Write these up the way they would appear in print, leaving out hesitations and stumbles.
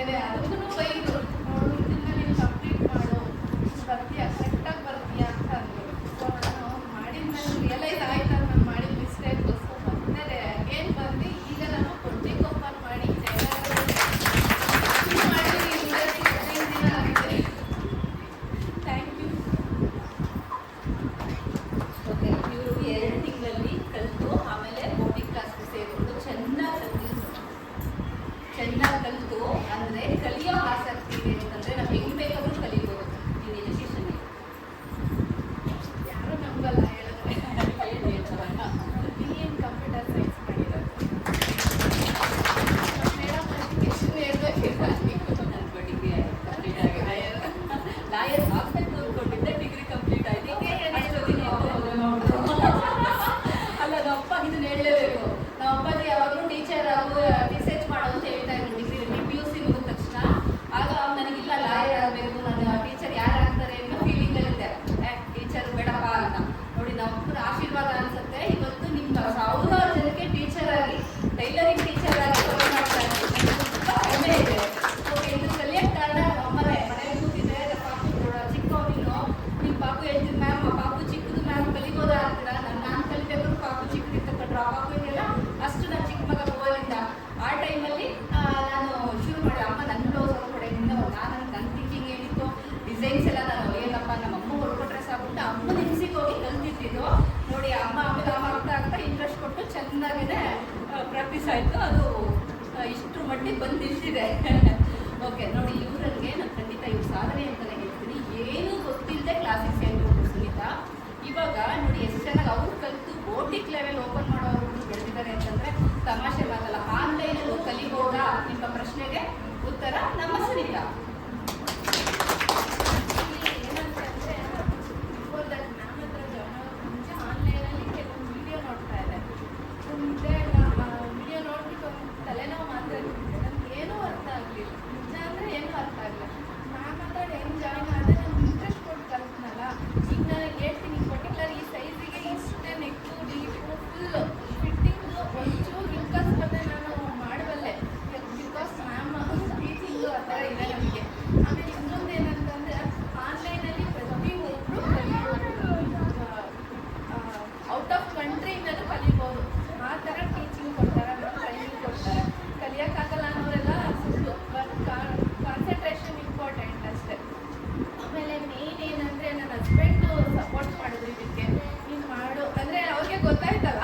ಆಮೇಲೆ ಅದಕ್ಕೂ ಬೈದ್ರು, ನೋಡು ಇದನ್ನ ನೀನು ಕಂಪ್ಲೀಟ್ ಮಾಡು, ಬರ್ತೀಯಾ ಕರೆಕ್ಟಾಗಿ ಬರ್ತೀಯಾ ಅಂತ ಅಂದರು. ಸೊ ನಾನು ಮಾಡಿದ ಮೇಲೆ ರಿಯಲೈಸ್ ಆಯ್ತು ನಾನು ಮಾಡಿದ ಮಿಸ್ಟೇಕ್. ಸೊ ಮತ್ತೆ ಅಗೇನ್ ಬಂದು ಈಗ ನಾನು ಕೊಟ್ಟಿಗೆ ಓಪನ್ ಮಾಡಿ ಥ್ಯಾಂಕ್ ಯು. ಓಕೆ, ಇವರು 2 ತಿಂಗಳಲ್ಲಿ ಕಲಿತು ಆಮೇಲೆ ಕೋಡಿಂಗ್ ಕ್ಲಾಸ್ಗೆ ಸೇರಿಕೊಂಡು ಚೆನ್ನಾಗಿ ಕಲಿತು ಅಂದರೆ ಕಲಿಯೋ ಆಸಕ್ತಿ ಇದೆ ಅಂತಂದರೆ ನಾವು ಹೆಂಗೆ ಬೇಕಾದ್ರೂ ಕಲಿಬೋದು ಈ ಎಜುಕೇಷನ್. ಯಾರು ನಂಬಲ್ಲ ಹೇಳಿದ್ರೆ BA ಕಂಪ್ಯೂಟರ್ ಸೈನ್ಸ್ ಮಾಡಿರೋದು ಮೇಡಮ್ ಎಜುಕೇಷನ್ ಹೇಳ್ಬೇಕಿಲ್ಲ. ನನ್ನ ಡಿಗ್ರಿ ಕಂಪ್ಲೀಟ್ ಆಗಿದೆ, ಲಾಯರ್ ಆಗ್ಬೇಕು ಅಂದ್ಕೊಂಡಿದ್ದೆ, ಡಿಗ್ರಿ ಕಂಪ್ಲೀಟ್ ಆಯ್ತು. ಅಲ್ಲ ನಮ್ಮ ಅಪ್ಪ ಇದನ್ನ ಹೇಳಲೇಬೇಕು. ನಮ್ಮ ಅಪ್ಪಾಜಿ ಯಾವಾಗಲೂ ಟೀಚರ್ ಆಗು ರಿಸರ್ಚ್ ಮಾಡೋದು ಅಂತ ಹೇಳ್ತಾ ಇದ್ರು ಡಿಗ್ರಿಯಲ್ಲಿ. PUC ಮುಗಿದ ತಕ್ಷಣ ಆಗ ನನಗಿಲ್ಲ ಲಾಯರ್ ಆಗಬೇಕು, ನಾನು ಟೀಚರ್ ಯಾರು ಆಗ್ತಾರೆ ಅನ್ನೋ ಫೀಲಿಂಗಲ್ಲಿದ್ದೆ. ಟೀಚರ್ ಬೇಡಪ್ಪ ಅಂತ. ನೋಡಿ ನಮ್ಮ ಆಶೀರ್ವಾದ ಅನ್ಸುತ್ತೆ ಇವತ್ತು ನಿಮ್ಮ 1000 ಜನಕ್ಕೆ ಟೀಚರ್ ಆಗಿ, ಟೈಲರಿಂಗ್ ಟೀಚರ್ ಆಗಿ ಮಾಡ್ತಾ ಇದ್ದೀನಿ. ಹೆಮ್ಮೆ ಇದೆ. ಓಕೆ, ಇದು ಕಲಿಯೋಕ್ಕೆ ಕಾರಣ ಅಮ್ಮನೇ. ಮನೇಲಿ ಕೂತಿದ್ದೆ, ಪಾಪು ಚಿಕ್ಕವನಿನ್ನು, ನಿಮ್ಮ ಪಾಪು ಹೇಳ್ತೀನಿ ಮ್ಯಾಮ್ ಆ ಪಾಪು ಚಿಕ್ಕದು ಮ್ಯಾಮ್ ಕಲಿಬೋದಾ ಅಂತೀರ. ನಾನು ಕಲಿಬೇಕಾದ್ರು ಪಾಪು ಚಿಕ್ಕದಿತ್ತು ಕಟ್ರ, ಆ ಪಾಪು ಇದೆಯಲ್ಲ ಅಷ್ಟು ನಾನು ಚಿಕ್ಕ ಮಗ ಮೊಬೈಲಿಂದ. ಆ ಟೈಮಲ್ಲಿ ನಾನು ಶುರು ಮಾಡಿದೆ, ಅಮ್ಮ ನನ್ನ ಬ್ಲೌಸ್ ಹೊರಗಡೆ ನನ್ನ ಟೀಚಿಂಗ್ ಏನಿತ್ತು ಡಿಸೈನ್ಸ್ ಎಲ್ಲ ನಾನು ಹೊಲಿಯಲ್ಲಪ್ಪ, ನಮ್ಮ ಅಮ್ಮ ಹೊರಕೊಟ್ರೆ ಸಾಕುಂಟು ಅಮ್ಮ ನೆನ್ಸಿಗೆ ಹೋಗಿ ಕಲ್ತಿದ್ದು. ನೋಡಿ ಅಮ್ಮ ಆಮೇಲೆ ಆಗ್ತಾ ಇಂಟ್ರೆಸ್ಟ್ ಕೊಟ್ಟು ಚೆನ್ನಾಗೇ ಪ್ರಾಕ್ಟೀಸ್ ಆಯಿತು. ಅದು ಇಷ್ಟರ ಮಟ್ಟಿಗೆ ಬಂದು ನಿಲ್ಸಿದೆ. ಓಕೆ, ನೋಡಿ ಇವರಿಗೆ ನಾನು ಖಂಡಿತ ಇವ್ರ ಸಾಧನೆ ಅಂತಲೇ ಹೇಳ್ತೀನಿ. ಏನೂ ಗೊತ್ತಿಲ್ಲದೆ ಕ್ಲಾಸಿಗೆ ಸೇರಿದ್ರು ಸುನೀತಾ. ಇವಾಗ ನೋಡಿ ಎಷ್ಟು ಚೆನ್ನಾಗಿ ಅವ್ರು ಕಲಿತು ಬೋಟಿಕ್ ಲೆವೆಲ್ ಓಪನ್ ಮಾಡೋರು ಬೆಳೆದಿದ್ದಾರೆ ಅಂತಂದರೆ ತಮಾಷೆ ಮಾತಲ್ಲ. ಆನ್ಲೈನಲ್ಲೂ ಕಲಿಬೋದಾ ಎಂಬ ಪ್ರಶ್ನೆಗೆ ಉತ್ತರ ನಮ್ಮ ಸುನೀತಾ. ಏನಂತಂದರೆ ಬಿಫೋರ್ ದಟ್ ಮ್ಯಾಮ್ ಹತ್ರ ಜಾಯ್ನ್ ಆಗೋದು ಮುಂಚೆ ಆನ್ಲೈನಲ್ಲಿ ಕೆಲವೊಂದು ವಿಡಿಯೋ ನೋಡ್ತಾ ಇದೆ. ವಿಡಿಯೋ ನೋಡ್ಬಿಟ್ಟು ತಲೆನೋವು ಮಾತಾಡ್ತಿದ್ದೆ. ನನಗೆ ಏನೂ ಅರ್ಥ ಆಗಲಿಲ್ಲ, ನಿಜ ಅಂದರೆ ಏನೂ ಅರ್ಥ ಆಗಲಿಲ್ಲ. ಮ್ಯಾಮ್ ಹತ್ರ ಹೆಂಗೆ ಜಾಯ್ನ್ ಆದರೆ ನಾನು ಇಂಟ್ರೆಸ್ಟ್ ಕೊಟ್ಟು ಕಲ್ತ್ನಲ್ಲ. ಈಗ ನನಗೆ ಹೇಳ್ತೀನಿ ಪರ್ಟಿಕ್ಯುಲರ್ ಈ ಸೈಜಿಗೆ ಇಷ್ಟೇ ನೆಕ್ಕು ಡೀಪು ಫುಲ್ಲು ಫಿಟ್ಟಿಂಗು ಒಂಚೂರು ಇನ್ಕಸ್ ಬಂದರೆ ನಾನು ಮಾಡಬಲ್ಲೆ. ಬಿಕಾಸ್ ಮ್ಯಾಮ್ ಟೀಚಿಂಗು ಆ ಥರ ಇದೆ ನಮಗೆ. ಆಮೇಲೆ ಇನ್ನೊಂದು ಏನಂತಂದರೆ ಆನ್ಲೈನಲ್ಲಿ ಪ್ರತಿಯೊಬ್ಬರು ಔಟ್ ಆಫ್ ಕಂಟ್ರಿಯಿಂದಲೂ ಕಲಿಬೋದು. ಆ ಥರ ಟೀಚಿಂಗ್ ಕೊಡ್ತಾರೆ, ಟ್ರೈನಿಂಗ್ ಕೊಡ್ತಾರೆ. ಕಲಿಯೋಕ್ಕಾಗಲ್ಲ ಅನ್ನೋರೆಲ್ಲ ಸುಳ್ಳು, ಬಟ್ ಕಾನ್ಸಂಟ್ರೇಷನ್ ಇಂಪಾರ್ಟೆಂಟ್ ಅಷ್ಟೇ. ಆಮೇಲೆ ಮೇನ್ ಏನಂದರೆ ನನ್ನ ಹಸ್ಬೆಂಡು ಸಪೋರ್ಟ್ ಮಾಡಿದ್ರು ಇದಕ್ಕೆ. ನೀನು ಮಾಡು ಅಂದರೆ ಅವ್ರಿಗೆ ಗೊತ್ತಾಯ್ತಲ್ಲ,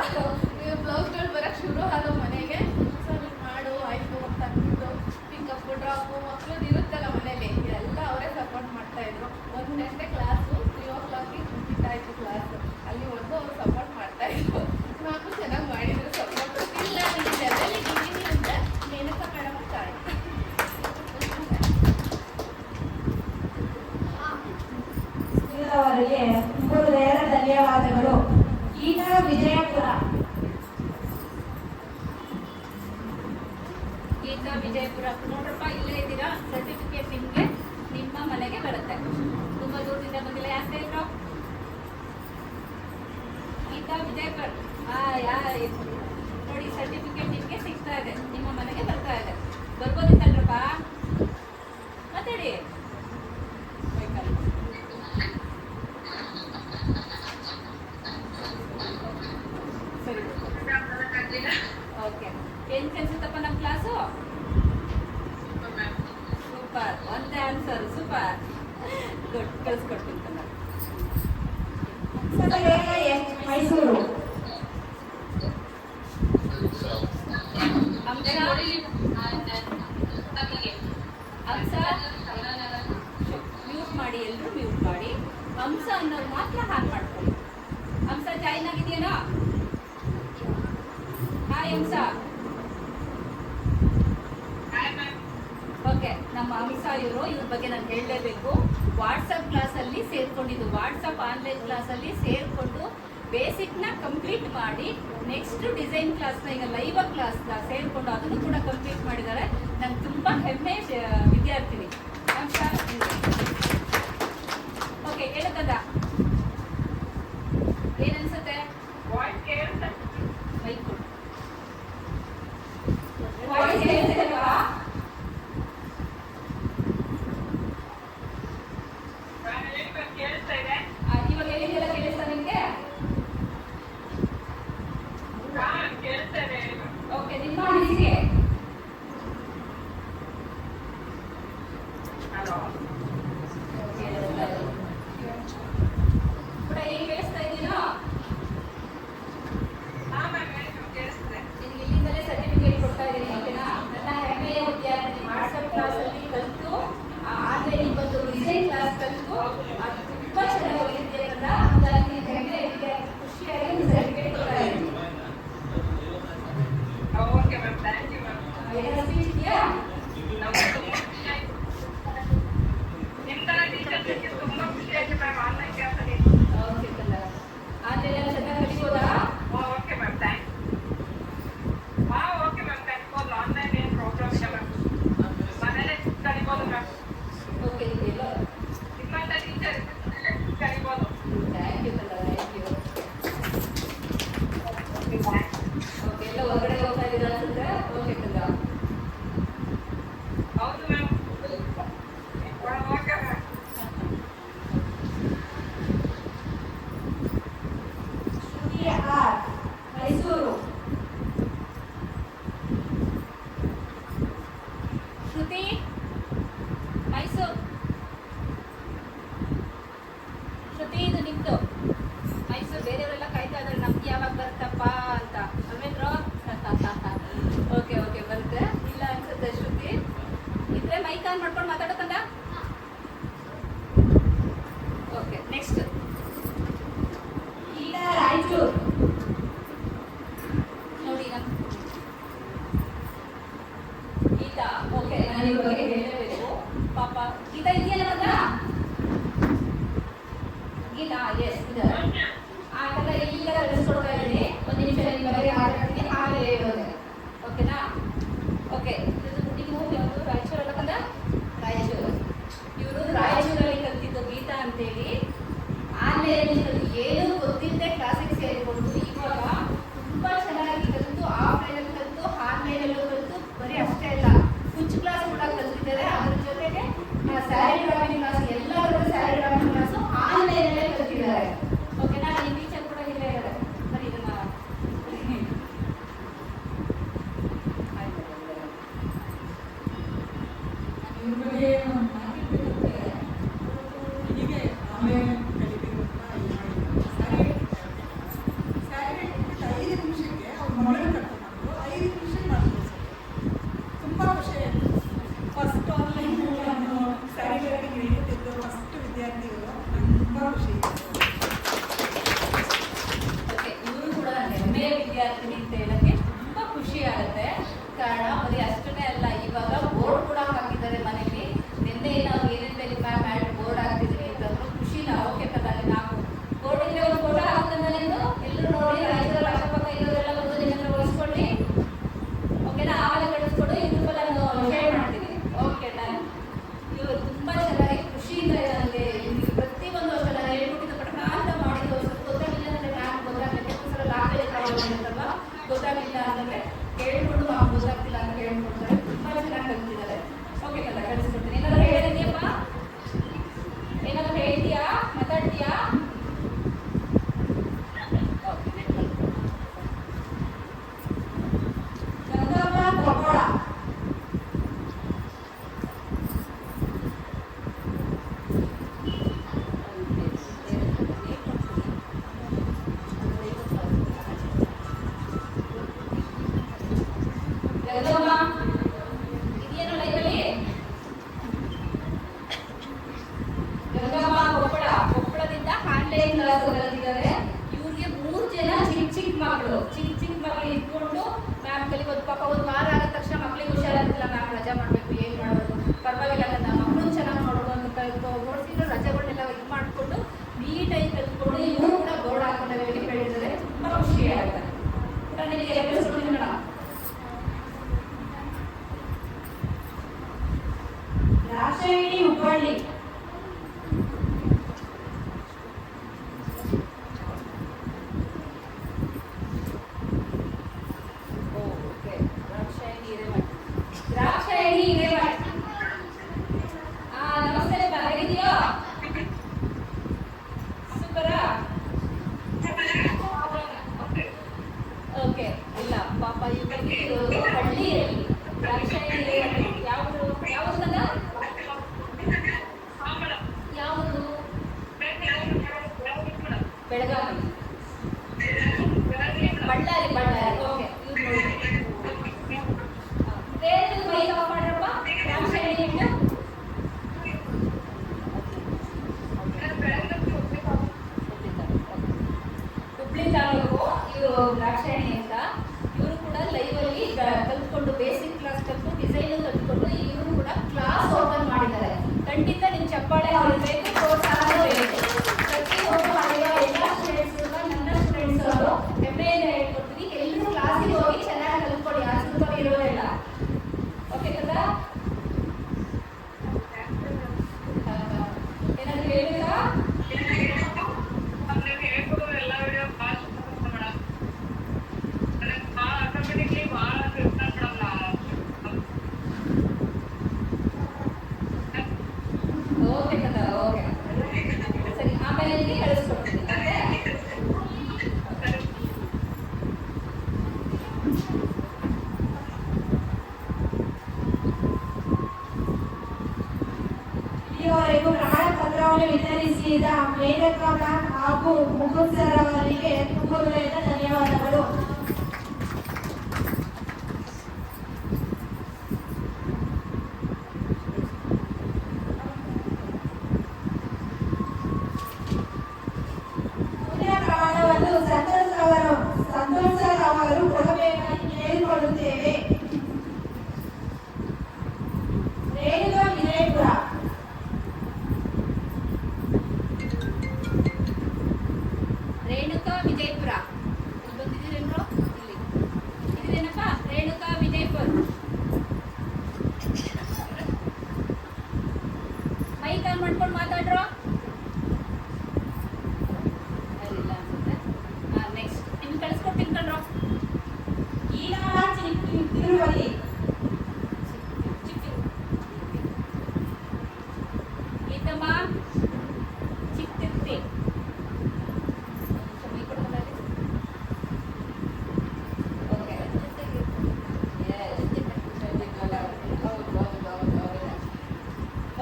ಬ್ಲೌಸ್ಗಳು ಬರೋಕ್ಕೆ ಶುರು ಆದವು ಮನೆಗೆ. ಸೊ ನೀನು ಮಾಡು ಆಯಿತು ಅಂತ ಅಂದ್ಬಿಟ್ಟು ಪಿಕಪ್ಪು ಡ್ರಾಪು ಮಕ್ಕಳದ್ದು ಇರುತ್ತಲ್ಲ ಮನೇಲಿ, ಎಲ್ಲ ಅವರೇ ಸಪೋರ್ಟ್ ಮಾಡ್ತಾಯಿದ್ರು. 1 ಗಂಟೆ ಕ್ಲಾಸು, 3 o'clock ಮುಗಿತಾಯಿತ್ತು ಕ್ಲಾಸು. ಅಲ್ಲಿವರೆಗೂ ಅವ್ರು ಸಪೋರ್ಟ್ ಮಾಡ್ತಾಯಿದ್ರು. ನಾನು ಚೆನ್ನಾಗಿ ಮಾಡಿದ್ರು ಸಪೋರ್ಟ್. ಇಲ್ಲ ನೀನು ಲೆವೆಲಿಗೆ ಇದ್ದೀನಿ ಅಂತ ಮೇನಕ ಮೇಡಮ್ ಕಾರಣ. ಅವರಿಗೆ ಹೃದಯದ ಧನ್ಯವಾದಗಳು. ಈಗ ವಿಜಯಪುರ ನೋಡ್ರಪ್ಪ, ಇಲ್ಲೇ ಇದ್ದೀರಾ, ಸರ್ಟಿಫಿಕೇಟ್ ನಿಮಗೆ ನಿಮ್ಮ ಮನೆಗೆ ಬರುತ್ತೆ. ತುಂಬ ದೂರದಿಂದ ಬಂದಿಲ್ಲ, ಯಾಕೆ ಇದ್ರು ಈಗ ವಿಜಯಪುರ ನೋಡಿ ಸರ್ಟಿಫಿಕೇಟ್ ನಿಮಗೆ ಸಿಗ್ತಾ ಇದೆ, ನಿಮ್ಮ ಮನೆಗೆ ಬರ್ತಾ ಇದೆ. ಬರ್ಬೋದಿತ್ತಲ್ರಪ್ಪ, ಮಾತಾಡಿ. ಸರಿ, ಓಕೆ. ಏನು ಕಲಿಸುತ್ತಪ್ಪ ನಮ್ಮ ಕ್ಲಾಸು? ಸೂಪರ್, ಒಂದೇ ಆನ್ಸರ್, ಸೂಪರ್, ಗುಡ್. ಕಳಿಸ್ಕೊಡ್ತೀನಿ ಕನ್ನಡ. ಮೈಸೂರು ಹಂಸ ಮ್ಯೂಟ್ ಮಾಡಿ, ಎಲ್ಲರೂ ಮ್ಯೂಟ್ ಮಾಡಿ. ಹಂಸ ಅನ್ನೋರು ಮಾತ್ರ ಹಾನ್ ಮಾಡ್ಕೊಳ್ಳಿ. ಹಂಸ ಜಾಯಿನ್ ಆಗಿದೆಯೇನೋ? ಹಾಯ್ ಹಂಸ. ಓಕೆ, ನಮ್ಮ ಹಂಸ ಇವ್ರ ಬಗ್ಗೆ ನಾನು ಹೇಳಲೇಬೇಕು. ವಾಟ್ಸಪ್ ಕ್ಲಾಸಲ್ಲಿ ಸೇರ್ಕೊಂಡಿದ್ದು, ವಾಟ್ಸಪ್ ಆನ್ಲೈನ್ ಕ್ಲಾಸಲ್ಲಿ ಸೇರಿಕೊಂಡು ಬೇಸಿಕ್ನ ಕಂಪ್ಲೀಟ್ ಮಾಡಿ ನೆಕ್ಸ್ಟ್ ಡಿಸೈನ್ ಕ್ಲಾಸ್ನ ಈಗ ಲೈವ್ ಕ್ಲಾಸ್ನ ಸೇರಿಕೊಂಡು ಅದನ್ನು ಕೂಡ ಕಂಪ್ಲೀಟ್ ಮಾಡಿದ್ದಾರೆ. ನಂಗೆ ತುಂಬ ಹೆಮ್ಮೆ ವಿದ್ಯಾರ್ಥಿನಿ. ಓಕೆ, ಹೇಳಕ್ಕಂದ ಏನನ್ಸುತ್ತೆ? ಮೈಕ್ ಕೊಡು. ವಾಯ್ಸ್ ಕೇಳಿಸ್ತಿಲ್ವಾ? ಹೌದು ಮ್ಯಾಮ್. ಶ್ರುತಿ ಆರ್ ಮೈಸೂರು. ಶ್ರುತಿ ಮೈಸೂರು. ಶ್ರುತಿ ಇದು ನಿಮ್ದು ಮೈಸೂರು. ಬೇರೆಯವರೆಲ್ಲ ಕಾಯ್ತಾ ಇದ್ದಾರೆ ನಮ್ಗೆ ಯಾವಾಗ ಬರುತ್ತಪ್ಪ ಅಂತ ಅಲ್ವೇನ್ರೋ? ಓಕೆ ಓಕೆ ಬರುತ್ತೆ. ಇಲ್ಲ ಅನ್ಸುತ್ತೆ ಶ್ರುತಿ. ಇದ್ರೆ ಮೈಕ್ ಆನ್ ಮಾಡ್ಕೊಂಡು ಮಾತಾಡೋಕಂದ. ಓಕೆ ನೆಕ್ಸ್ಟ್ ಈಗ ರಾಯಚೂರು. ನೋಡಿ ಗೀತಾ. ಓಕೆ ನಾನು ಇವ್ರ ಬಗ್ಗೆ ಹೇಳಲೇಬೇಕು ಪಾಪ. ಗೀತಾ ಇದೆಯಲ್ಲ ಮಗ? ಗೀತಾ ಎಸ್ ಇದೆ. ಆಗೆಲ್ಲ ಈಗ ಕಳಿಸ್ಕೊಡ್ತಾ ಇದ್ದೀನಿ. ಒಂದು ನಿಮಿಷ ನಿಮ್ಮ ಬಗ್ಗೆ ಮಾತಾಡ್ತೀನಿ ಆಮೇಲೆ ಹೇಳೋದೆ. ಓಕೆನಾ? ಓಕೆ ನೀವು ಯಾವುದು ರಾಯಚೂರು ಅಲ್ಲಕಂದ? ರಾಯಚೂರು. ಇವರು ರಾಯಚೂರಲ್ಲಿ ಕಲ್ತಿದ್ದು ಗೀತಾ ಅಂತೇಳಿ. ಆನ್ಲೈನ್ ಏನೂ ಗೊತ್ತಿಲ್ಲದೆ ಕ್ಲಾಸಿಗೆ ಸೇರಿಕೊಂಡು ಇವಾಗ ತುಂಬ ಚೆನ್ನಾಗಿ ಕಲಿತು ಆಫ್ಲೈನಲ್ಲಿ ಕಲಿತು ಆನ್ಲೈನಲ್ಲೂ ಕಲಿತು ಬರೀ ಅಷ್ಟೇ ಇಲ್ಲ ಕುಚ್ ಕ್ಲಾಸ್ ಕೂಡ ಕಲಿತಿದ್ದಾರೆ. ಅದ್ರ ಜೊತೆಗೆ ಸ್ಯಾರಿ ಡ್ರಾಮಿಂಗ್ ಕ್ಲಾಸ್ ಎಲ್ಲರೂ ಸ್ಯಾರಿ ಡ್ರಾಮಿಂಗ್ ಕ್ಲಾಸು ಆನ್ಲೈನಲ್ಲೇ ಕಲಿತಿದ್ದಾರೆ. ಓಕೆನಾ? ನಿಮ್ಮ ಟೀಚರ್ ಕೂಡ ಇಲ್ಲೇ ಇದ್ದಾರೆ. ಬರೀ ಇದನ್ನ ಇವರು ಕೂಡ ಹೆಮ್ಮೆಯ ವಿದ್ಯಾರ್ಥಿನಿ ಅಂತ ಹೇಳಕ್ಕೆ ತುಂಬ ಖುಷಿ ಆಗುತ್ತೆ. ಕಾರಣ ಬರೀ ಅಷ್ಟೇ ಅಲ್ಲ, ಇವಾಗ ಬೋರ್ಡ್ ಕೂಡ ಹಾಕಿದ್ದಾರೆ ಮನೇಲಿ. ನಿನ್ನೆ ನಾವು ಏನೇನು ಮ್ಯಾಮ್ ಆ್ಯಡ್ ಬೋರ್ಡ್ ಹಾಕ್ತಿದ್ವಿ ಅಂತಂದ್ರು ಖುಷಿ ನಾವು. ಓಕೆ ಕದಾನೆ ನಾವು ಬೋರ್ಡ್ ಇದ್ರೆ ಒಂದು ಫೋಟೋ ಹಾಕ್ತಂದನೇನು ಎಲ್ಲರೂ ನೋಡಿ ರಾಜ್ಯದಲ್ಲಿ ಅಕ್ಕಪಕ್ಕ ಇರೋರೆಲ್ಲ ಬಂದು ನಿನ್ನ ಉಳಿಸ್ಕೊಳ್ಳಿ. ಓಕೆನಾ? ಆಮೇಲೆ ಕಳಿಸ್ಕೊಡು. ಇದ್ರ ನಾನು ಶೇರ್ ಮಾಡ್ತೀನಿ. ಓಕೆ ನಾನು ಇವರು ತುಂಬ ಚೆನ್ನಾಗಿ ಖುಷಿಯಿಂದ ನನಗೆ ಪ್ರತಿಯೊಂದು ಅಷ್ಟೇ ನಾನು ಹೇಳ್ಬಿಟ್ಟಿದ್ದು ಪಟಕ ಅಂತ ಮಾಡಿದ್ದು ಸ್ವಲ್ಪ ಗೊತ್ತಾಗಿಲ್ಲ ಅಂದರೆ ಮ್ಯಾಮ್ ಗೊತ್ತಾಗಲಿಕ್ಕೆ ಸಲ ಲಾಭ ಗೊತ್ತಾಗಿಲ್ಲ ಅಂದರೆ ಹೇಳ್ಕೊಂಡು ಮ್ಯಾಮ್ ಗೊತ್ತಾಗ್ತಿಲ್ಲ ಅಂತ ಹೇಳ್ಕೊಡ್ತಾರೆ. ತುಂಬ ಚೆನ್ನಾಗಿ ಕಲಿತಿದ್ದಾರೆ. ಓಕೆ ಕದ ಕಳಿಸ್ಕೊಡ್ತೀನಿ. ಏನಾದ್ರು ಹೇಳಿದೆಯಪ್ಪ? ಏನಾದ್ರು ಹೇಳ್ತೀಯಾ? ಮಾತಾಡ್ತೀಯಾ? ಇದೆಯೇನೋ ಲೈನಲ್ಲಿ ಗಂಗಮ್ಮ ಕೊಪ್ಪಳದಿಂದ ಆನ್ಲೈನ್ ಕ್ಲಾಸ್ ಕಲಿತಿದ್ದಾರೆ. ಇವ್ರಿಗೆ 3 ಜನ ಚಿಕ್ಕ ಮಕ್ಕಳು ಇಟ್ಕೊಂಡು ಮ್ಯಾಮ್ ಕಲಿಬೋದು. ಪಾಪ ಒಂದು ವಾರ ಆದ ತಕ್ಷಣ ಮಕ್ಳಿಗೆ ಹುಷಾರಾಗಿಲ್ಲ, ಮ್ಯಾಮ್ ರಜಾ ಮಾಡಬೇಕು, ಏನು ಮಾಡೋದು ಪರವಾಗಿಲ್ಲ ಅಂತ ಮಕ್ಕಳು ಚೆನ್ನಾಗಿ ನೋಡ್ಕೊಂಡು ನೋಡ್ತಿದ್ರು. ರಜೆಗಳನ್ನೆಲ್ಲ ಇದು ಮಾಡಿಕೊಂಡು ನೀಟಾಗಿ ಕಲ್ತ್ಕೊಂಡು ಇವರು ಕೂಡ ಬೋರ್ಡ್ ಹಾಕೊಂಡು ಹೇಳಿದ್ದಾರೆ. ತುಂಬ ಖುಷಿ ಆಗುತ್ತೆ. ನಿಮಗೆ ಕಳಿಸ್ಕೊಡ್ತೀನಿ ಮೇಡಮ್. ದಾಕ್ಷಾಯಿಣಿ ಹುಬ್ಬಳ್ಳಿ. ಓಕೆ ದ್ರಾಕ್ಷಾಯಿಣಿ ಹಿರೇಮಠ್. ನಮಸ್ತೆ ಹೇಗಿದೆಯೋ? ಸೂಪರಾ? ಓಕೆ ಇಲ್ಲ ಪಾಪ ಇವರಿಗೆ ಹಳ್ಳಿಯಲ್ಲಿ ದ್ರಾಕ್ಷಾಯಿಣಿ ಹಿರೇಮಠ್. ಯಾವುದು ಯಾವುದು? ಬೆಳಗಾವಿ, ಬಳ್ಳಾರಿ. ಓಕೆ ಇವ್ರು ನೋಡಿ ಮೈಕ್ ಆಫ್ ಮಾಡ್ರಪ್ಪ. ದ್ರಾಕ್ಷಾಯಿಣಿ ಹುಬ್ಳಿ ತಾಲೂಕು. ಇವರು ದ್ರಾಕ್ಷಾಯಿಣಿ ಅಂತ. ಇವರು ಕೂಡ ಲೈವಲ್ಲಿ ಕಲ್ತ್ಕೊಂಡು ಬೇಸಿಕ್ ಕ್ಲಾಸ್ ಕಲ್ತು ಡಿಸೈನು ಕಲ್ತ್ಕೊಂಡು ಇವರು ಕೂಡ ಕ್ಲಾಸ್ ಓಪನ್ ಮಾಡಿದ್ದಾರೆ. ಖಂಡಿತ ನಿಮ್ಮ ಚಪ್ಪಾಳೆ ಅವ್ರಿಗೆ ಬೇಕು, ಪ್ರೋತ್ಸಾಹ ಬೇಕು. ಪ್ರತಿಯೊಬ್ಬರು ಮಾಡಿರೋ ಎಲ್ಲ ಸ್ಟೂಡೆಂಟ್ಸ್ ನನ್ನ ಸ್ಟೂಡೆಂಟ್ಸ್ ಅವರು ಹೆಮ್ಮೆಯಿಂದ ಹೇಳ್ಕೊಡ್ತೀನಿ. ಎಲ್ಲರೂ ಕ್ಲಾಸಿಗೆ ಹೋಗಿ ಚೆನ್ನಾಗಿ ಕಲ್ತ್ಕೊಳ್ಳಿ. ಆಸಕ್ತಿ ಇರೋದಿಲ್ಲ. ಓಕೆ ಕದಾ? ಏನಾದ್ರು ಹೇಳಿದ್ರಾ? ಇದುವರೆಗೂ ಪ್ರಮಾಣ ಪತ್ರವನ್ನು ವಿತರಿಸಿದ ಮೇನಕಾ ಮ್ಯಾಮ್ ಹಾಗೂ ಮುಕುಂದ್ ಸರ್ ಅವರಿಗೆ ತುಂಬ ಹೃದಯದ ಧನ್ಯವಾದಗಳು. ಮುಂದಿನ ಪ್ರಮಾಣವನ್ನು ಸಂತೋಷ್ ಸರ್ ಅವರು ಕೊಡಬೇಕಾಗಿ ಕೇಳಿಕೊಳ್ಳುತ್ತೇವೆ. ರೇಣುಕಾ ವಿಜಯಪುರ. ರೇಣುಕಾ ವಿಜಯಪುರ ಇಲ್ಲಿ ಬಂದಿದ್ದೀರೇನ್ರೋ? ಇಲ್ಲಿ ಇದೇನಪ್ಪ ರೇಣುಕಾ ವಿಜಯಪುರ. ಮೈಕ್ ಆನ್ ಮಾಡ್ಕೊಂಡು ಮಾತಾಡ್ರೋ. ಅದಿಲ್ಲ ಅನ್ಸುತ್ತೆ. ನೆಕ್ಸ್ಟ್ ನಿಮ್ಗೆ ಕಳಿಸ್ಕೊಡ್ತೀನಿ ಕಣ್ರೋ. ಈಗ ತಿರುವಲ್ಲಿ ಗೀತಮ್ಮ ಚಿಕ್ಕತಿರ್ತಿ. ಓಕೆ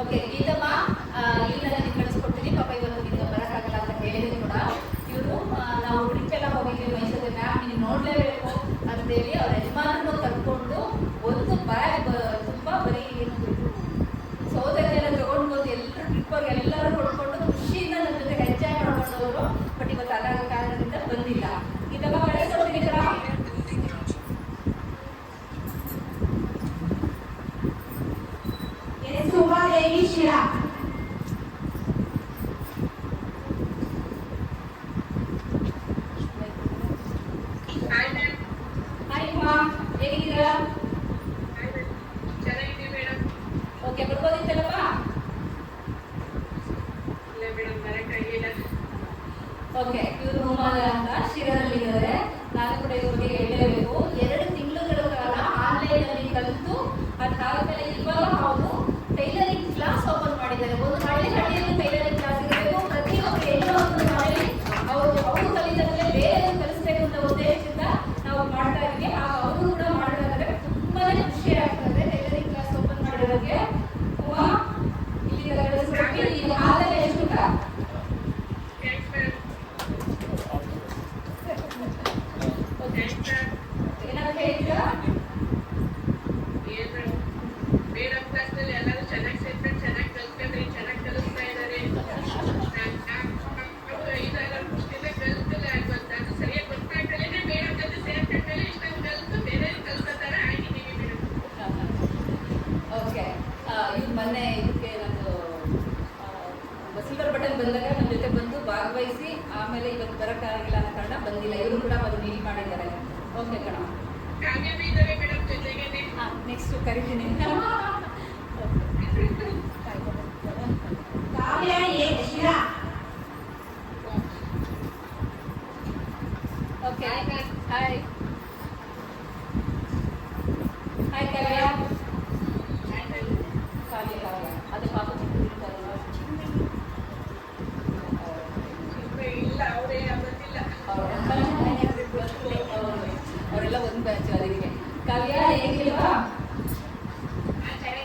ಓಕೆ ಗೀತಮ್ಮ ಇಲ್ಲ ನನಗೆ ಕಳಿಸ್ಕೊಡ್ತೀನಿ. ಪಾಪ ಇವತ್ತು ನಿಮ್ಗೆ ಬರೋಕ್ಕಾಗಲ್ಲ ಅಂತ ಹೇಳಿದ್ರು ಕೂಡ ಇವರು ನಾವು ಟ್ರಿಪ್ ಎಲ್ಲ ಹೋಗಿದ್ದೀವಿ ಮೈಸೂರಿಗೆ, ಮ್ಯಾಮ್ ನೀವು ನೋಡಲೇಬೇಕು ಅಂತೇಳಿ ಅವ್ರ ಯಜಮಾನರನ್ನು ಕರ್ಕೊಂಡು ಒಂದು ಬ್ಯಾಗ್ ತುಂಬ ಬರೀ ಸೌದೆಲ್ಲ ತಗೊಂಡು ಬಂದು ಎಲ್ಲರೂ ಟ್ರಿಪ್ಪರ್ಗೆ ಎಲ್ಲರೂ ಕೊಡ್ಕೊಂಡು ಖುಷಿಯಿಂದ ನನ್ನ ಜೊತೆ ಎಂಜಾಯ್ ಮಾಡ್ಕೊಂಡವರು. ಬಟ್ ಇವತ್ತು ಅದಾದ ಕಾರಣದಿಂದ ಬಂದಿಲ್ಲ. ಗೀತಮ್ಮ ಕಳಿಸ್ಕೊಡ್ತೀನಿ ಕಣ. ಸುಮಾದೇವಿ ಶಿರಾ. ಹಾಯ್ ಅಮ್ಮ, ಹೇಗಿದ್ದೀರಾ? ಚೆನ್ನಾಗಿದ್ದೀವಿ ಮೇಡಮ್. ಓಕೆ ಬರ್ಬೋದಿತ್ತಲ್ಲಪ್ಪ? ಇಲ್ಲ ಮೇಡಮ್ ಬರೋಕ್ಕಾಗಿಲ್ಲ. ಓಕೆ ಇವರು ಹುಮಾದ ಅಂತ ಶಿರಾದಲ್ಲಿದ್ದಾರೆ. ನಾನು ಕೂಡ ಇವ್ರಿಗೆ ಹೇಳಲೇಬೇಕು. 2 ತಿಂಗಳುಗಳ ಕಾಲ ಆನ್ಲೈನಲ್ಲಿ ಕಲಿತು ಅದಾದಮೇಲೆ ಇವಾಗ ಅವರು ಟೈಲರಿಂಗ್ ಕ್ಲಾಸ್ ಓಪನ್ ಮಾಡಿದ್ದಾರೆ. ಒಂದು ಹಳ್ಳಿಯಲ್ಲಿ ಟೈಲರಿಂಗ್ ಕ್ಲಾಸ್ ಇರಬೇಕು. ಪ್ರತಿಯೊಬ್ಬರು ಎಲ್ಲೋ ಒಂದು ಮಾಡಿ ಅವರು ಕಲಿತಂದ್ರೆ ಬೇರೆ ಕಲಿಸ್ಬೇಕು ಅಂತ ಉದ್ದೇಶದಿಂದ ನಾವು ಮಾಡ್ತಾ ಇದ್ದೀವಿ. ಅವರು ಕೂಡ ಮಾಡ್ತಾ ಇದ್ದಾರೆ. ತುಂಬಾನೇ ಖುಷಿ ಆಗ್ತದೆ ಟೈಲರಿಂಗ್ ಕ್ಲಾಸ್ ಓಪನ್ ಮಾಡಿರೋರಿಗೆ. ಇಲ್ಲಿ ಆದಾಯ ಎಷ್ಟು ಥ್ಯಾಂಕ್ಸ್ ಮೇಡಮ್. Thanks madam. ಏನಾದ್ರು ಹೇಳಿದ್ರಾ? ಏನು ಮೇಡಮ್ ಕ್ಲಾಸ್ನಲ್ಲಿ ಎಲ್ಲರೂ ಚೆನ್ನಾಗಿ ಸೇರ್ಕೊಂಡು ಚೆನ್ನಾಗಿ ಕಲ್ತ್ಕೊಂಡ್ರಿ, ಚೆನ್ನಾಗಿ ಕಲಿಸ್ತಾ ಇದ್ದಾರೆ. ಇದಾಗ ಖುಷಿಯಿಂದ ಕಲಿತಲ್ಲ ಆಗ್ಬಂತ ಅದು ಸರಿಯಾಗಿ ಗೊತ್ತಾಗ್ತಲೇ ಮೇಡಮ್ ಜೊತೆ ಸೇರ್ಕೊಂಡ್ಮೇಲೆ ಇಷ್ಟೊಂದು ಕಲಿತು ಬೇರೆ ಕಲಿಸೋ ಥರ ಆಗಿದ್ದೀವಿ ಮೇಡಮ್. ಓಕೆ ಇವ್ರು ಮೊನ್ನೆ ಇದಕ್ಕೆ ನಂದು ಸಿಲ್ವರ್ ಬಟನ್ ಬಂದಾಗ ನಮ್ಮ ಜೊತೆ ಬಂದು ಭಾಗವಹಿಸಿ ಆಮೇಲೆ ಇವತ್ತು ಬರೋಕ್ಕಾಗಿಲ್ಲ ಅನ್ನೋ ಕಾರಣ ಬಂದಿಲ್ಲ. ಇವರು ಕೂಡ ಬಂದು ಮೀಟ್ ಮಾಡಿದ್ದಾರೆ. ಓಕೆ ಕಣ. ಕಾವ್ಯ ಇದ್ದಾರೆ ಮೇಡಮ್ ಜೊತೆಗೇನೆ. ನೆಕ್ಸ್ಟ್ ಕರಿತೀನಿ. ಕಾವ್ಯ ಶಿರಾ. ಓಕೆ ಹಾಯ್ ಹಾಯ್ ಕಾವ್ಯ. ಕಾವ್ಯ ಕಾವ್ಯ ಅದು ಪಾಪ ಚಿಕ್ಕದಿರ್ತಾರಲ್ಲ. ಇಲ್ಲ ಅವರೇ ಬಂದಿಲ್ಲ. ಅವರೆಲ್ಲ ಒಂದು ಬ್ಯಾಚ್ ಅದಕ್ಕೆ. ಕಾವ್ಯ ಹೇಗಿಲ್ವಾ? ಚೆನ್ನಾಗಿ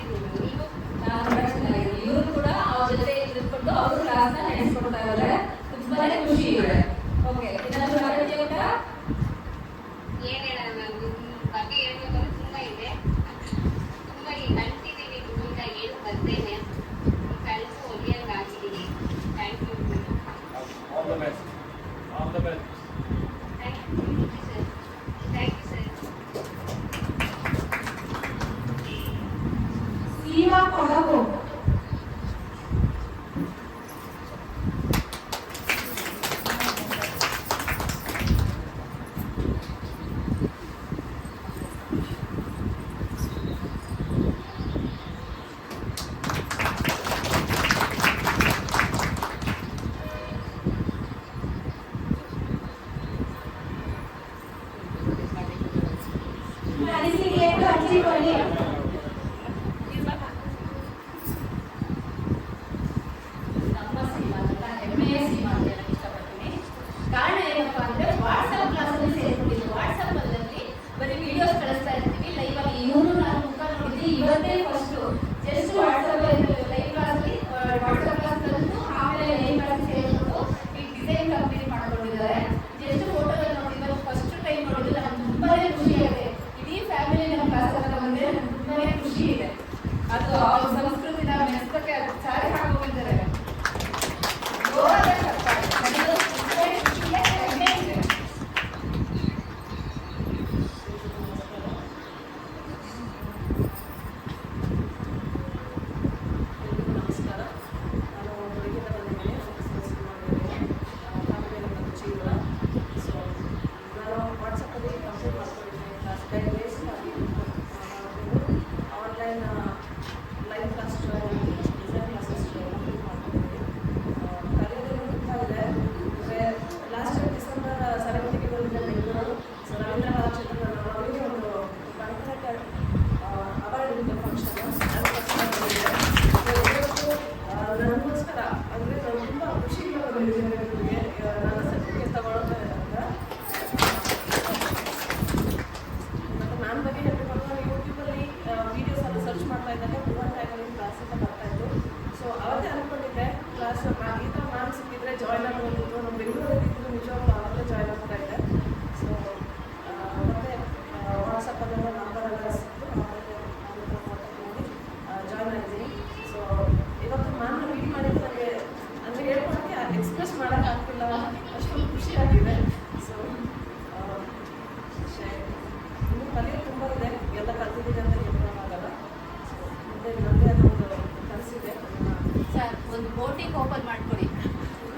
ಒಂದು ಬೋಟಿಂಗ್ ಓಪನ್ ಮಾಡ್ಕೊಡಿ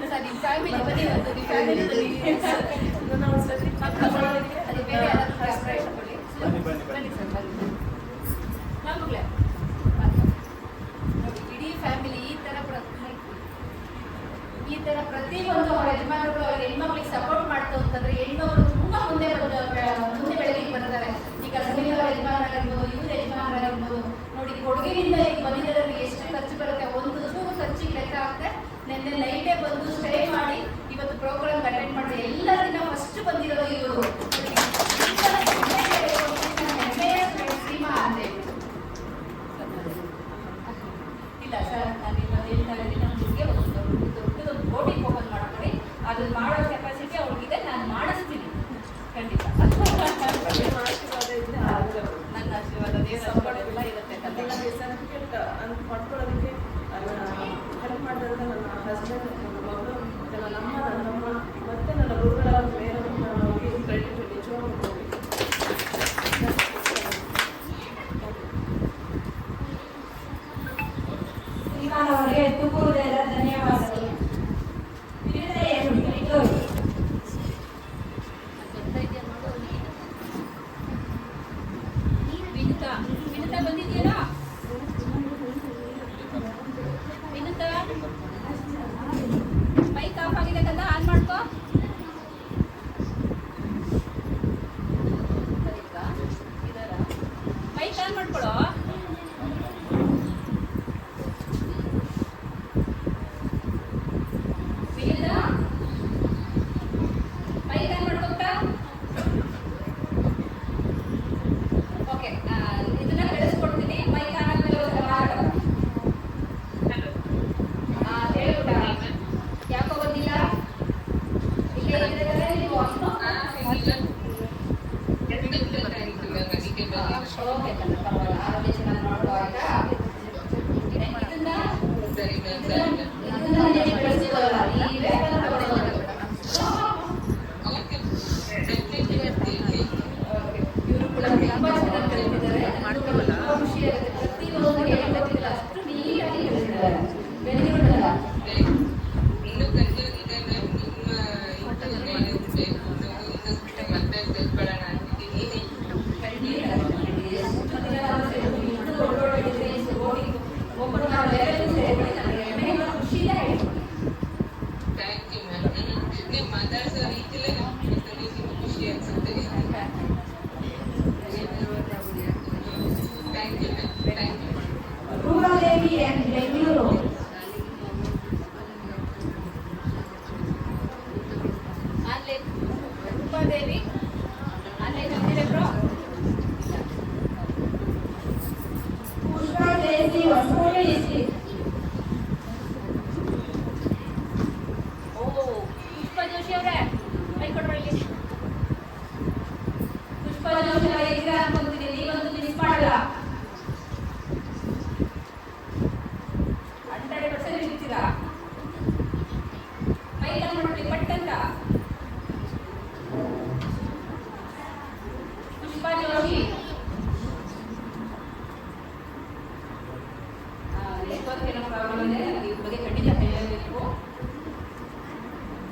ಸರ್. ನಿಮ್ಮ ಫ್ಯಾಮಿಲಿ ಬನ್ನಿ, ಒಂದು ನಿಮ್ಮ ಫ್ಯಾಮಿಲಿ ಅದು ಬೇರೆ ಯಾರಾದ್ರೂ ಕ್ಯಾಮ್ರಾ ಇಟ್ಕೊಳ್ಳಿ. ಬನ್ನಿ ಸರ್, ಬನ್ನಿ ಮಕ್ಕಳೇ. ನೋಡಿ, ಇಡೀ ಫ್ಯಾಮಿಲಿ ಈ ತರ ಪ್ರತಿಯೊಂದು ಅವ್ರ ಯಜಮಾನರು ಅವ್ರ ಹೆಣ್ಮಕ್ಳಿಗೆ ಸಪೋರ್ಟ್ ಮಾಡ್ತು ಅಂತಂದ್ರೆ ಹೆಣ್ಮಕ್ಳು ತುಂಬಾ ಮುಂದೆ ಬೆಳಗ್ಗೆ ಬರ್ತಾರೆ. ಈಗ ಸುನೀಲ್ ಅವ್ರ ಯಜಮಾನರಾಗಿರ್ಬೋದು, ಇವ್ರ ಯಜಮಾನರಾಗಿರ್ಬೋದು. ನೋಡಿ, ಕೊಡಗಿನಿಂದ ಈಗ ಬಂದಿರೋದ್ರಲ್ಲಿ ಎಷ್ಟು ಖರ್ಚು ಬರುತ್ತೆ, ಒಂದು ಚೂರು ಖರ್ಚಿಗೆ ಲೆಕ್ಕ ಹಾಕ್ತೆ. ನಿನ್ನೆ ನೈಟೇ ಬಂದು ಸ್ಟೇ ಮಾಡಿ ಇವತ್ತು ಪ್ರೋಗ್ರಾಮ್ ಅಟೆಂಡ್ ಮಾಡಿದ್ರೆ ಎಲ್ಲರಿಗಿಂತ ಫಸ್ಟ್ ಬಂದಿರೋದು ಇವರು. ಹೆಮ್ಮೆಯ ಶ್ರೀಮಾ ಅಂತ ಹೇಳ್ಬಿಟ್ಟು. ಇಲ್ಲ ಸರ್, ನಾನು ಹೇಳ್ತಾ ಇದ್ದೀನಿ, ನಮಗೆ ಒಂದು ದೊಡ್ಡದೊಂದು ಬೋಟಿಂಗ್ ಓಪನ್ ಮಾಡ್ಕೊಳ್ಳಿ. ಅದನ್ನ ಮಾಡೋ ಕೆಪಾಸಿಟಿ ಅವ್ರಿಗಿದೆ, ನಾನು ಮಾಡಿಸ್ತೀನಿ ಖಂಡಿತ. ನನ್ನ ಆಶೀರ್ವಾದ ಎಲ್ಲ ಇರುತ್ತೆ. ಸರ್ಟಿಫಿಕೇಟ್ ಅಂತ ಪಡ್ಕೊಳ್ಳೋದಕ್ಕೆ ಹೆಲ್ಪ್ ಮಾಡಿದ್ರೆ ನನ್ನ ಹಸ್ಬೆಂಡ್, ನನ್ನ ಮಗಳು, ನನ್ನ ನಮ್ಮ ಮತ್ತೆ ನನ್ನ ಗುರುಗಳ ಮೇಲೆ ನನಗೆ ಕ್ರೆಡಿಟ್ ನಿಜವಾಗ್ಲೂ ಅವರಿಗೆ ತುಕೂರದ ಧನ್ಯವಾದಗಳು. ವಿನುತಾ ಬಂದಿದ್ದೀರಾ? ವಿನುತಾ ಮೈಕ್ ಆಫ್ ಆಗಿದೆ ಕಂದ, ಆನ್ ಮಾಡ್ಕೋ. ಮೈಕ್ ಆನ್ ಮಾಡ್ಕೊಳೋ.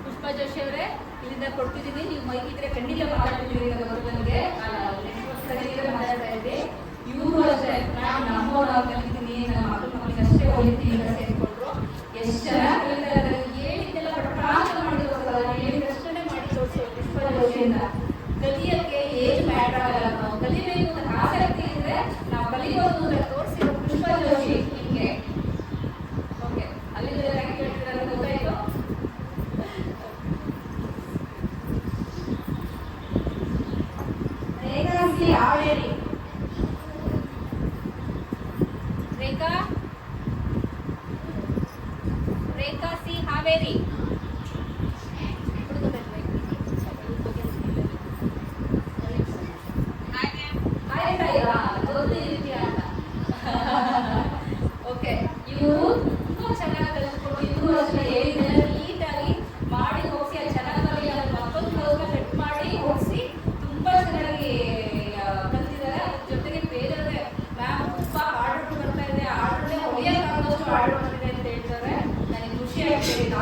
ಪುಷ್ಪಾ ಜೋಶಿ ಅವರೇ, ಇಲ್ಲಿಂದ ಕೊಡ್ತಿದ್ದೀನಿ, ನೀವು ಮೈಗಿದ್ರೆ ಖಂಡಿತ ಮಾತಾಡ್ತಿದ್ದೀರಿ. ಮಾತಾಡ್ತಾ ಇದ್ದೆ. ಇವರು ಅಷ್ಟೇ, ನಾನು ನಮ್ಮವ್ರು ಕಲಿತೀನಿ, ನನ್ನ ಮಕ್ಕಳಿಗೆ ಅಷ್ಟೇ ಹೋಗ್ತೀನಿ ಅಂತ ಸೇರಿಕೊಂಡ್ರು. ಎಷ್ಟು ಚೆನ್ನಾಗಿ ಕಲಿತಾ ಇದ್ದಾರೆ. ಹೇಳಿದ್ದೆಲ್ಲ ಪ್ರಾಣ ಮಾಡಿ ತೋರಿಸಲ್ಲ, ಹೇಳಿದಷ್ಟೇ ಮಾಡಿ ತೋರಿಸೋ ಪುಷ್ಪಾ ಜೋಶಿಯಿಂದ. ಕಲಿಯೋಕ್ಕೆ ಏಜ್ ಮ್ಯಾಟರ್ ಆಗಲ್ಲ. ನಾವು ಕಲಿಬೇಕು ಅಂತ ಆಸಕ್ತಿ ಇದ್ರೆ ನಾವು ಕಲಿಬೋದು ಅಂತ ತೋರಿಸಿರೋ ಪುಷ್ಪಾ ಜೋಶಿ ನಿಮಗೆ. ಓಕೆ, ಅಲ್ಲಿಂದ ಯಾಕೆ ಹೇಳ್ತೀರ ಗೊತ್ತಾಯ್ತು. ಹಾವೇರಿ ರೇಖಾ ಸಿ ಹಾವೇರಿ. ಓಕೆ, ಇವರು ತುಂಬಾ ಚೆನ್ನಾಗಿ ಕಲಿಸ್ಕೊಂಡು ಇವರು ಅಷ್ಟೇ ಹೇಳಿದ್ರೆ ನೀಟಾಗಿ ಮಾಡಿ ಹೋಗಿಸಿ ಅಲ್ಲಿ ಚೆನ್ನಾಗಿ ಕಲಿ ಮತ್ತೊಂದು ಬ್ಲೌಸ್ನ ಕಟ್ ಮಾಡಿ ಹೋಗಿಸಿ ತುಂಬಾ ಚೆನ್ನಾಗಿ ಕಲಿತಿದ್ದಾರೆ. ಅದ್ರ ಜೊತೆಗೆ ಬೇರೆ ಮ್ಯಾಮ್ ತುಂಬಾ ಆರ್ಡರ್ ಬರ್ತಾ ಇದೆ, ಆರ್ಡರ್ನೇ ಹೊಡೆಯೋಕ್ಕಾಗೋಷ್ಟು ಆರ್ಡರ್ ಬರ್ತಿದೆ ಅಂತ ಹೇಳ್ತಾರೆ.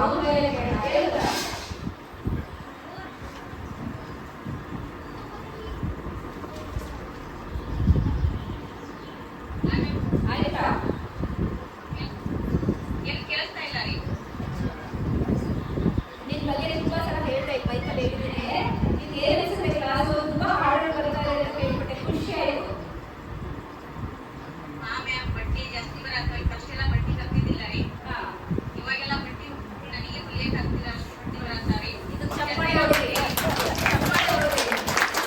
ಅವ್ರ ಮೇಲೆ ಕೇಳಿದ್ರ ಆಯ್ತಾ? ಏನು ಕೇಳಿಸ್ತಾ ಇಲ್ಲ ರೀ. ನಿನ್ ಬಗ್ಗೆ ತುಂಬಾ ಸಲ ಹೇಳ್ತಾ ಇದ್ದೆ, ಬೈಕಲ್ಲಿ ಹೇಳಿದ್ದೀನಿ. ನೀನ್ ಏನ್ ಅನ್ಸುತ್ತೆ ಕ್ಲಾಸು ತುಂಬಾ ಹಾರ್ಡ್ ಬರ್ತಾ ಇದೆ ಅಂತ ಕೇಳ್ಬಿಟ್ಟೆ, ಖುಷಿ ಆಯ್ತು. ಮ್ಯಾಮ್ ಬಡ್ಡಿ ಜಾಸ್ತಿ ಬರತ್ತೆ. ಫಸ್ಟ್ ಎಲ್ಲ ಬಡ್ಡಿ ಕಟ್ಟಿದ್ದಿಲ್ಲ ರೀ. ಹಾ, ಇವಾಗೆಲ್ಲ ಬಡ್ಡಿ ನನಗೆ ಹೊಲಿಯಕ್ಕೆ ಆಗ್ತಿಲ್ಲ, ಅಷ್ಟು ಬಡ್ಡಿ ಬರತ್ತಾರಿ. ಇದು ಚಪ್ಪಾಳೆ ಹೊಡೆದಿ, ಚಪ್ಪಾಳೆ ಹೊಡೆದಿ.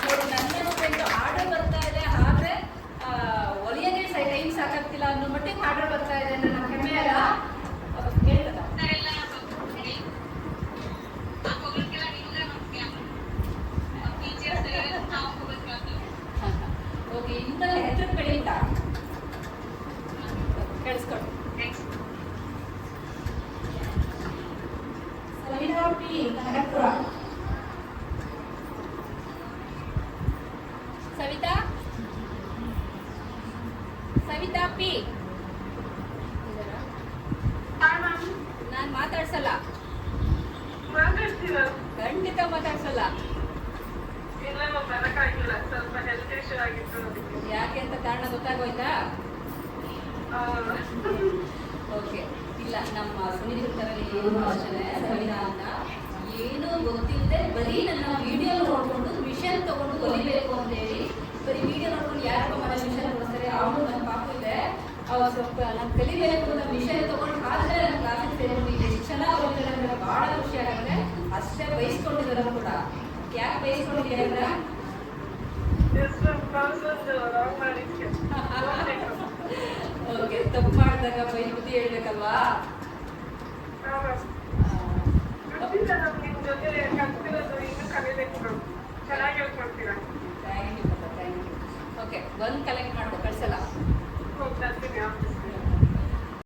ನೋಡಿ, ನನ್ನ ಫ್ರೆಂಡ್ ಆರ್ಡರ್ ಬರ್ತಾ ಇದೆ, ಆದ್ರೆ ಒಲಿಯಗೆ ಟೈಮ್ ಸಾಕಾಗ್ತಿಲ್ಲ ಅನ್ನೋ ಮಟ್ಟಿಗೆ ಆರ್ಡರ್ ಬರ್ತಾ ಇದೆ. ನನ್ನ ಹೆಮ್ಮೆ ಅಲ್ಲ ಹೇಳ್ತದ. ಎಲ್ಲ ಹೇಳಿ. ಆ ಮಗಳಿಗೆಲ್ಲ ನಿಮ್ಗೆ ನಮ್ಗೆ ಟೀಚರ್ಸ್ ನಾವು ಹೋಗ್ಬೇಕು. ಓಕೆ, ಇನ್ನೂ ಹೆಸರು ಕಡೆಯಿಂದ ಕಳಿಸ್ಕೊಡು. Next Savita P Kanakapura. Savita, Savita P. ನಾನು ಮಾತಾಡ್ಸಲ್ಲ, ಮಾತಾಡ್ತೀರ? ಖಂಡಿತ ಮಾತಾಡ್ಸಲ್ಲ. ಇಲ್ಲ ಮ್ಯಾಮ್, ಬರಕ್ಕಾಗಿಲ್ಲ, ಸ್ವಲ್ಪ ಹೆಲ್ತ್ ಇಶ್ಯೂ ಆಗಿತ್ತು ಅದಕ್ಕೆ. ಯಾಕೆ ಅಂತ ಕಾರಣ ಗೊತ್ತಾಗೋಯ್ತಾ? ಆ, ಓಕೆ, ಇಲ್ಲ ನಮ್ಮ ಸುನಿತರಲ್ಲಿ ಏನು ಅಷ್ಟೇ, ಸವಿತಾ ಅಂತ ಏನೂ ಗೊತ್ತಿಲ್ಲದೆ ಬರೀ ನನ್ನ ವಿಡಿಯೋ ನೋಡ್ಕೊಂಡು ಮಿಷನ್ ತಗೊಂಡು ಹೊಲಿಬೇಕು ಅಂತೇಳಿ ಬರೀ ವಿಡಿಯೋ ನೋಡ್ಕೊಂಡು ಯಾರಪ್ಪ ಮನೆ ಮಿಷನ್ ಕೊಡ್ತಾರೆ, ಅವನು ನನ್ನ ಪಾಪು ಇದೆ, ಅವಾಗ ಸ್ವಲ್ಪ ನಾನು ಕಲಿಬೇಕು ಅಂತ ಮಿಷನ್ ತಗೊಂಡು ಆದ್ರೆ ನನ್ನ ಕ್ಲಾಸಿಗೆ ಸೇರ್ಕೊಂಡು ಎಷ್ಟು ಚೆನ್ನಾಗಿ ಹೋಗ್ತಾರೆ ಅಂದರೆ ಭಾಳ ಖುಷಿ ಆಗುತ್ತೆ. ಅಷ್ಟೇ ಬಯಸ್ಕೊಂಡಿದ್ದಾರೆ ಕೂಡ. ಯಾಕೆ ಬಯಸ್ಕೊಂಡಿದ್ದೀರಾ? ಎಸ್ ಮ್ಯಾಮ್, ಕ್ಲಾಸ್ ಒಂದು ರಾಂಗ್ ಮಾಡಿದ್ಕೆ. ಓಕೆ, ತಪ್ಪು ಮಾಡಿದಾಗ ಬೈ ಬುದ್ಧಿ ಹೇಳ್ಬೇಕಲ್ವಾ? ಹಾ ಮ್ಯಾಮ್.